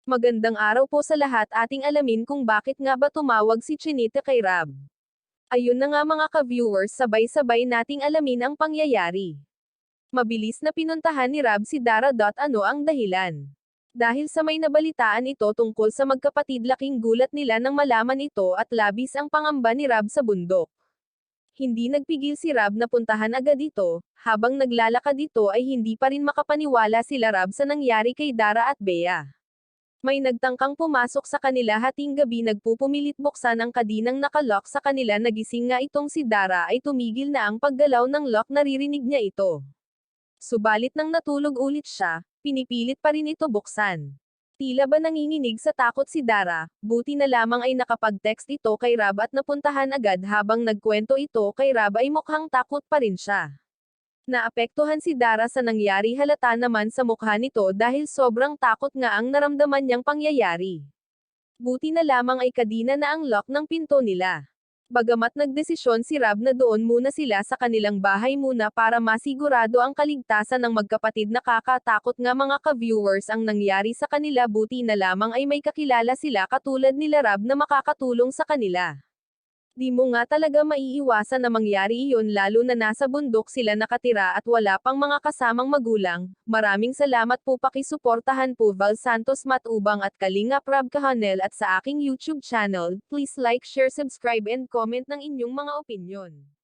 Magandang araw po sa lahat, ating alamin kung bakit nga ba tumawag si Chinita kay Rob. Ayun na nga mga ka-viewers, sabay-sabay nating alamin ang pangyayari. Mabilis na pinuntahan ni Rob si Dara. Ano ang dahilan? Dahil sa may nabalitaan ito tungkol sa magkapatid, laking gulat nila nang malaman ito at labis ang pangamba ni Rob sa bundok. Hindi nagpigil si Rob na puntahan agad ito, habang naglalakad ito ay hindi pa rin makapaniwala sila Rob sa nangyari kay Dara at Bea. May nagtangkang pumasok sa kanila hating gabi, nagpupumilit buksan ang kadinang nakalock sa kanila. Nagising nga itong si Dara ay tumigil na ang paggalaw ng lock, naririnig niya ito. Subalit nang natulog ulit siya, pinipilit pa rin ito buksan. Tila ba nanginginig sa takot si Dara, buti na lamang ay nakapag-text ito kay Rob at napuntahan agad. Habang nagkwento ito kay Rob ay mukhang takot pa rin siya. Naapektuhan si Dara sa nangyari, halata naman sa mukha nito dahil sobrang takot nga ang naramdaman niyang pangyayari. Buti na lamang ay kadina na ang lock ng pinto nila. Bagamat nagdesisyon si Rob na doon muna sila sa kanilang bahay muna para masigurado ang kaligtasan ng magkapatid, nakakatakot nga mga ka-viewers ang nangyari sa kanila. Buti na lamang ay may kakilala sila katulad nila Rob na makakatulong sa kanila. Di mo nga talaga maiiwasan na mangyari iyon, lalo na nasa bundok sila nakatira at wala pang mga kasamang magulang. Maraming salamat po, pakisuportahan po Val Santos Matubang at Kalingap Rob Kahanel at sa aking YouTube channel. Please like, share, subscribe and comment ng inyong mga opinyon.